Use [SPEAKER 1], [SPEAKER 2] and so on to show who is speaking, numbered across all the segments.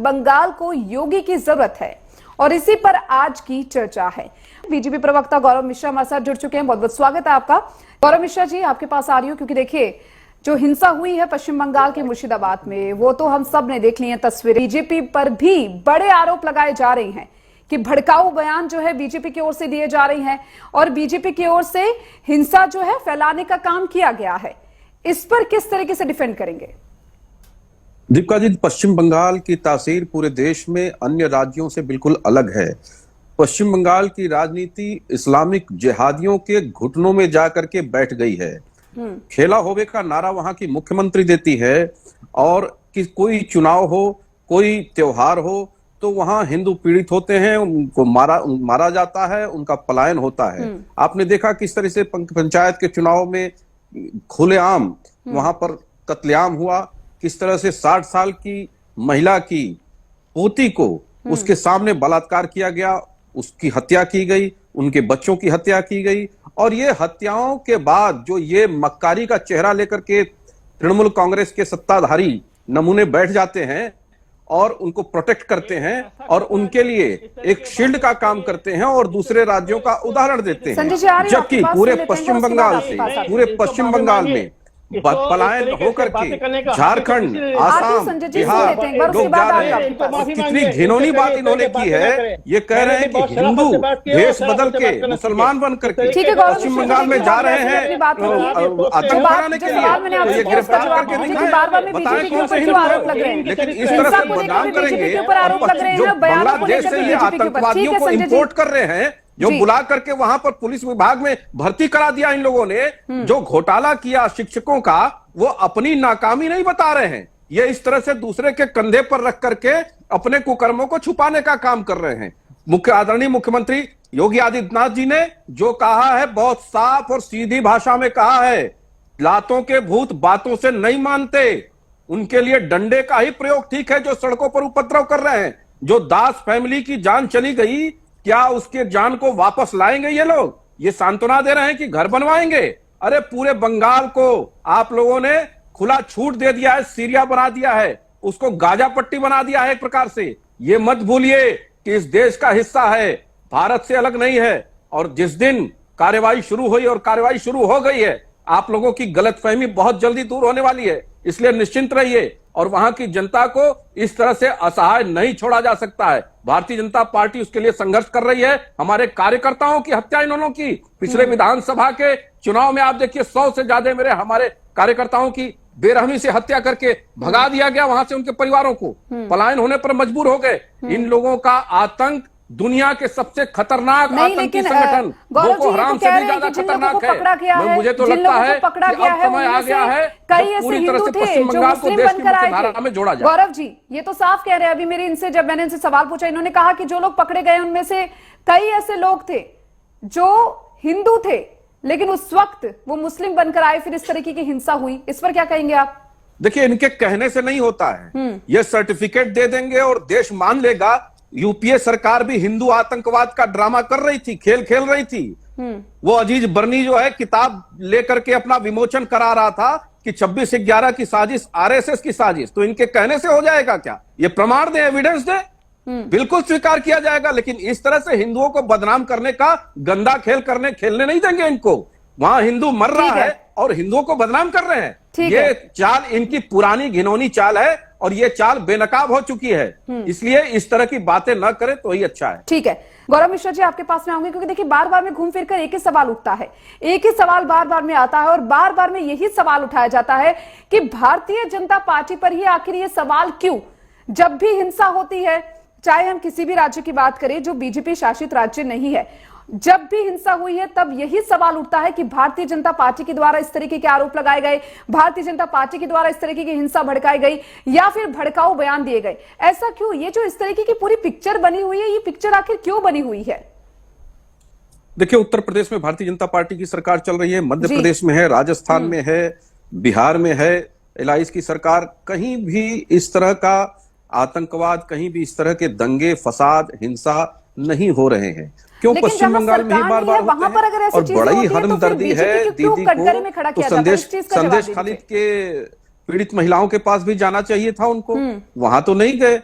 [SPEAKER 1] बंगाल को योगी की जरूरत है और इसी पर आज की चर्चा है। बीजेपी प्रवक्ता गौरव मिश्रा हमारे साथ जुड़ चुके हैं। बहुत बहुत स्वागत है आपका। गौरव मिश्रा जी, आपके पास आ रही हूं क्योंकि देखिए जो हिंसा हुई है पश्चिम बंगाल के मुर्शिदाबाद में, वो तो हम सब ने देख ली है तस्वीरें। बीजेपी पर भी बड़े आरोप लगाए जा रहे हैं कि भड़काऊ बयान जो है बीजेपी की ओर से दिए जा रहे हैं और बीजेपी की ओर से हिंसा जो है फैलाने का काम किया गया है। इस पर किस तरीके से डिफेंड करेंगे?
[SPEAKER 2] दीपिका जी, पश्चिम बंगाल की तासीर पूरे देश में अन्य राज्यों से बिल्कुल अलग है। पश्चिम बंगाल की राजनीति इस्लामिक जिहादियों के घुटनों में जाकर के बैठ गई है। खेला होवे का नारा वहां की मुख्यमंत्री देती है और कि कोई चुनाव हो, कोई त्योहार हो तो वहां हिंदू पीड़ित होते हैं, उनको मारा जाता है, उनका पलायन होता है। आपने देखा किस तरह से पंचायत के चुनाव में खुलेआम वहां पर कत्लेआम हुआ, किस तरह से 60 साल की महिला की पोती को उसके सामने बलात्कार किया गया, उसकी हत्या की गई, उनके बच्चों की हत्या की गई। और ये हत्याओं के बाद जो ये मक्कारी का चेहरा लेकर के तृणमूल कांग्रेस के सत्ताधारी नमूने बैठ जाते हैं और उनको प्रोटेक्ट करते हैं और उनके लिए एक शील्ड का काम करते हैं और दूसरे राज्यों का उदाहरण देते हैं, जबकि पूरे पश्चिम बंगाल में पलायन होकर के झारखंड, आसाम, बिहार लोग जा रहे हैं। कितनी घिनौनी बात इन्होंने की है। ये कह रहे हैं कि हिंदू भेष बदल के मुसलमान बन करके पश्चिम बंगाल में जा रहे हैं आतंक फैलाने के लिए। ये गिरफ्तार करके दिखाएं, बताएं कौन से हिंदू हैं। लेकिन इस तरह से बदनाम करेंगे जो बांग्लादेश से ये आतंकवादियों को इंपोर्ट कर रहे हैं, जो बुला करके वहां पर पुलिस विभाग में भर्ती करा दिया इन लोगों ने, जो घोटाला किया शिक्षकों का, वो अपनी नाकामी नहीं बता रहे हैं। ये इस तरह से दूसरे के कंधे पर रख करके अपने कुकर्मों को छुपाने का काम कर रहे हैं। आदरणीय मुख्यमंत्री योगी आदित्यनाथ जी ने जो कहा है बहुत साफ और सीधी भाषा में कहा है, लातों के भूत बातों से नहीं मानते। उनके लिए डंडे का ही प्रयोग ठीक है। जो सड़कों पर उपद्रव कर रहे हैं, जो दास फैमिली की जान चली गई, क्या उसके जान को वापस लाएंगे ये लोग? ये सांत्वना दे रहे हैं कि घर बनवाएंगे। अरे पूरे बंगाल को आप लोगों ने खुला छूट दे दिया है, सीरिया बना दिया है, उसको गाजा पट्टी बना दिया है एक प्रकार से। ये मत भूलिए कि इस देश का हिस्सा है, भारत से अलग नहीं है। और जिस दिन कार्यवाही शुरू हुई और कार्यवाही शुरू हो गई है, आप लोगों की गलतफहमी बहुत जल्दी दूर होने वाली है। इसलिए निश्चिंत रहिए और वहां की जनता को इस तरह से असहाय नहीं छोड़ा जा सकता है। भारतीय जनता पार्टी उसके लिए संघर्ष कर रही है। हमारे कार्यकर्ताओं की हत्या इन्होंने की। पिछले विधानसभा के चुनाव में आप देखिए 100 से ज्यादा हमारे कार्यकर्ताओं की बेरहमी से हत्या करके भगा दिया गया वहां से। उनके परिवारों को पलायन होने पर मजबूर हो गए। इन लोगों का आतंक दुनिया के सबसे खतरनाक आतंकी संगठन बोको हराम से भी ज्यादा खतरनाक है। मुझे तो लगता है कि अब समय आ गया है पूरी तरह से पश्चिम बंगाल को देश की मुख्यधारा में जोड़ा जाए।
[SPEAKER 1] गौरव जी, ये तो साफ कह रहे हैं। अभी मैंने इनसे सवाल पूछा, इन्होंने कहा कि जो लोग पकड़े गए उनमें से कई ऐसे लोग थे जो हिंदू थे, लेकिन उस वक्त वो मुस्लिम बनकर आए, फिर इस तरीके की हिंसा हुई। इस पर क्या कहेंगे आप?
[SPEAKER 2] देखिए, इनके कहने से नहीं होता है। ये सर्टिफिकेट दे देंगे और देश मान लेगा। यूपीए सरकार भी हिंदू आतंकवाद का ड्रामा कर रही थी, खेल खेल रही थी। वो अजीज बर्नी जो है किताब लेकर के अपना विमोचन करा रहा था कि 26/11 की साजिश आरएसएस की साजिश। तो इनके कहने से हो जाएगा क्या? ये प्रमाण दे, एविडेंस दे, बिल्कुल स्वीकार किया जाएगा। लेकिन इस तरह से हिंदुओं को बदनाम करने का गंदा खेल खेलने नहीं देंगे इनको। वहां हिंदू मर रहा है और हिंदुओं को बदनाम कर रहे हैं। ये चाल इनकी पुरानी घिनौनी चाल है और ये चाल बेनकाब हो चुकी है। इसलिए इस तरह की बातें न करें तो ही अच्छा है।
[SPEAKER 1] ठीक है गौरव मिश्रा जी, आपके पास में आऊंगी क्योंकि देखिए बार बार में घूम फिर कर एक ही सवाल उठता है, एक ही सवाल बार बार में आता है और बार बार में यही सवाल उठाया जाता है कि भारतीय जनता पार्टी पर ही आखिर ये सवाल क्यों? जब भी हिंसा होती है, चाहे हम किसी भी राज्य की बात करें जो बीजेपी शासित राज्य नहीं है, जब भी हिंसा हुई है तब यही सवाल उठता है कि भारतीय जनता पार्टी के द्वारा इस तरीके के आरोप लगाए गए, भारतीय जनता पार्टी के द्वारा इस तरीके की हिंसा भड़काई गई या फिर भड़काऊ बयान दिए गए। ऐसा क्यों? ये जो इस तरीके की पूरी पिक्चर बनी हुई है, ये पिक्चर आखिर क्यों बनी हुई है?
[SPEAKER 2] देखिए, उत्तर प्रदेश में भारतीय जनता पार्टी की सरकार चल रही है, मध्य प्रदेश में है, राजस्थान में है, बिहार में है, एलआईएस की सरकार। कहीं भी इस तरह का आतंकवाद, कहीं भी इस तरह के दंगे फसाद हिंसा नहीं हो रहे हैं। क्यों पश्चिम बंगाल में ही बार बार होते हैं? और बड़ी हमदर्दी है दीदी को, तो संदेश खालिद के पीड़ित महिलाओं के पास भी जाना चाहिए था उनको। वहां तो नहीं गए।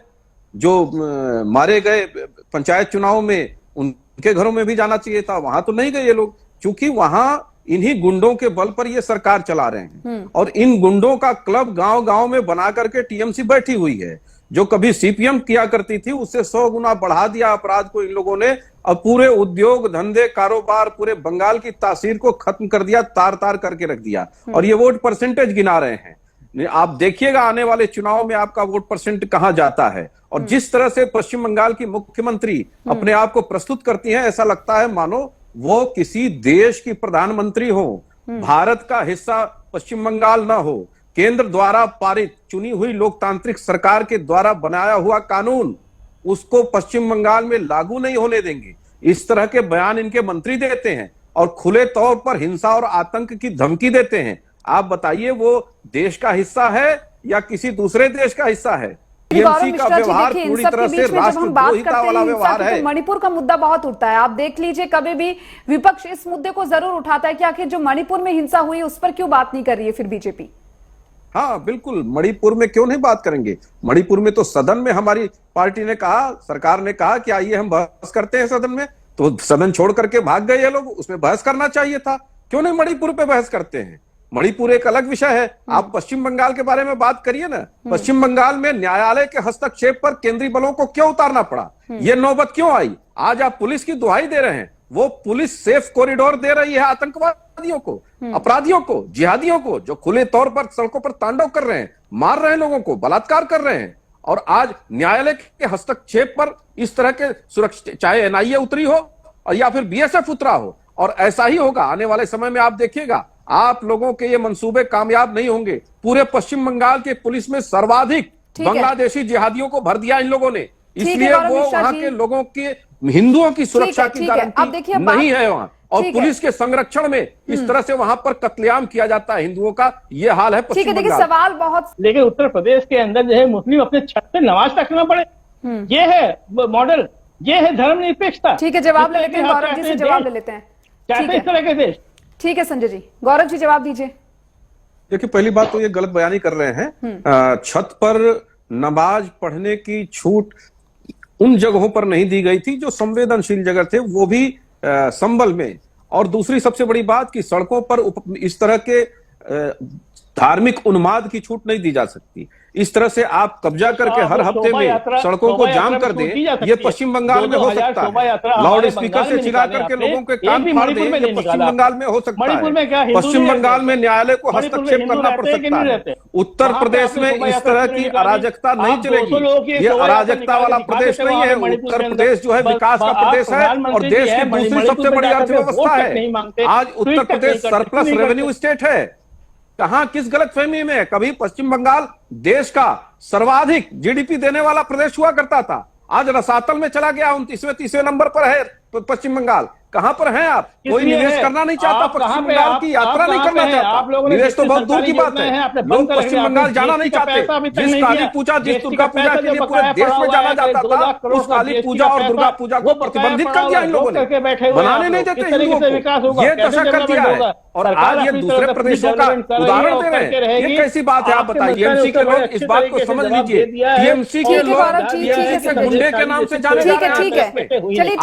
[SPEAKER 2] जो मारे गए पंचायत चुनाव में, उनके घरों में भी जाना चाहिए था। वहां तो नहीं गए ये लोग, क्योंकि वहां इन्हीं गुंडों के बल पर ये सरकार चला रहे हैं और इन गुंडों का क्लब गांव गांव में बना करके टीएमसी बैठी हुई है। जो कभी सीपीएम किया करती थी उससे 100 गुना बढ़ा दिया अपराध को इन लोगों ने। अब पूरे उद्योग धंधे कारोबार पूरे बंगाल की तासीर को खत्म कर दिया, तार तार करके रख दिया और ये वोट परसेंटेज गिना रहे हैं। आप देखिएगा आने वाले चुनाव में आपका वोट परसेंट कहां जाता है। और जिस तरह से पश्चिम बंगाल की मुख्यमंत्री अपने आप को प्रस्तुत करती हैं, ऐसा लगता है मानो वो किसी देश की प्रधानमंत्री हो, भारत का हिस्सा पश्चिम बंगाल ना हो। केंद्र द्वारा पारित चुनी हुई लोकतांत्रिक सरकार के द्वारा बनाया हुआ कानून उसको पश्चिम बंगाल में लागू नहीं होने देंगे। इस तरह के बयान इनके मंत्री देते हैं और खुले तौर पर हिंसा और आतंक की धमकी देते हैं। आप बताइए वो देश का हिस्सा है या किसी दूसरे देश का हिस्सा है? टीएमसी का व्यवहार पूरी तरह से राष्ट्रद्रोहिता वाला व्यवहार है।
[SPEAKER 1] मणिपुर का मुद्दा बहुत उठता है। आप देख लीजिए, कभी भी विपक्ष इस मुद्दे को जरूर उठाता है कि आखिर जो मणिपुर में हिंसा हुई उस पर क्यों बात नहीं कर रही है फिर बीजेपी?
[SPEAKER 2] हाँ बिल्कुल, मणिपुर में क्यों नहीं बात करेंगे। मणिपुर में तो सदन में हमारी पार्टी ने कहा, सरकार ने कहा कि आइए हम बहस करते हैं सदन में, तो सदन छोड़ करके भाग गए ये लोग। उसमें बहस करना चाहिए था, क्यों नहीं मणिपुर पे बहस करते हैं? मणिपुर एक अलग विषय है। आप पश्चिम बंगाल के बारे में बात करिए ना। पश्चिम बंगाल में न्यायालय के हस्तक्षेप पर केंद्रीय बलों को क्यों उतारना पड़ा? ये नौबत क्यों आई? आज आप पुलिस की दुहाई दे रहे हैं, वो पुलिस सेफ कॉरिडोर दे रही है आतंकवादियों को, अपराधियों को, जिहादियों को, जो खुले तौर पर सड़कों पर तांडव कर रहे हैं, मार रहे हैं लोगों को, बलात्कार कर रहे हैं। और आज न्यायालय के हस्तक्षेप पर इस तरह के सुरक्षा, चाहे एनआईए उतरी हो और या फिर बीएसएफ उतरा हो, और ऐसा ही होगा आने वाले समय में। आप देखिएगा, आप लोगों के ये मंसूबे कामयाब नहीं होंगे। पूरे पश्चिम बंगाल के पुलिस में सर्वाधिक बांग्लादेशी जिहादियों को भर दिया इन लोगों ने, इसलिए वो वहां के लोगों के, हिंदुओं की सुरक्षा की गारंटी नहीं है वहां। और पुलिस के संरक्षण में इस तरह से वहां पर कत्लेआम किया जाता है हिंदुओं का, ये हाल है पश्चिम बंगाल।
[SPEAKER 1] सवाल बहुत,
[SPEAKER 3] लेकिन उत्तर प्रदेश के अंदर जो है मुस्लिम अपने छत पे नमाज रखना पड़े, ये है मॉडल, ये है धर्मनिरपेक्षता।
[SPEAKER 1] ठीक है, जवाब ले लेते हैं, गौरव जी से जवाब ले लेते हैं।
[SPEAKER 3] चाहते इस तरह के देश।
[SPEAKER 1] ठीक है संजय जी, गौरव जी जवाब दीजिए।
[SPEAKER 2] देखिए, पहली बात तो ये गलत बयानी कर रहे हैं। छत पर नमाज पढ़ने की छूट उन जगहों पर नहीं दी गई थी जो संवेदनशील जगह थे, वो भी संभल में। और दूसरी सबसे बड़ी बात कि सड़कों पर इस तरह के धार्मिक उन्माद की छूट नहीं दी जा सकती। इस तरह से आप कब्जा करके हर हफ्ते में सड़कों को जाम कर दें, ये पश्चिम बंगाल में हो सकता है। लाउड स्पीकर से चिल्ला करके लोगों के कान फाड़ दें, ये पश्चिम बंगाल में हो सकता है। पश्चिम बंगाल में न्यायालय को हस्तक्षेप करना पड़ सकता है। उत्तर प्रदेश में इस तरह की अराजकता नहीं चलेगी। ये अराजकता वाला प्रदेश नहीं है। उत्तर प्रदेश जो है विकास का प्रदेश है और देश की दूसरी सबसे बड़ी अर्थव्यवस्था है। आज Uttar Pradesh surplus revenue state है। कहां किस गलतफहमी में? कभी पश्चिम बंगाल देश का सर्वाधिक जीडीपी देने वाला प्रदेश हुआ करता था, आज रसातल में चला गया। 29वें 30वें नंबर पर है पश्चिम बंगाल। कहां पर हैं आप? कोई निवेश करना नहीं चाहता, पश्चिम बंगाल की यात्रा नहीं करना चाहता। निवेश तो बहुत दूर की बात है, लोग पश्चिम बंगाल जाना नहीं चाहते। जिस काली पूजा, जिस दुर्गा पूजा के लिए पूरे देश में जाना जाता था, उस काली पूजा और दुर्गा पूजा को प्रतिबंधित कर दिया इन लोगों ने, बनाने नहीं देते हिंदुओं को। ये दशा कर दिया है और आज ये दूसरे प्रदेशों का उदाहरण दे रहे हैं। ये कैसी बात है? आप बताइए। टीएमसी के लोग इस बात को समझ लीजिए, टीएमसी के लोग गुंडे के नाम से जाने जा रहे हैं।
[SPEAKER 1] चलिए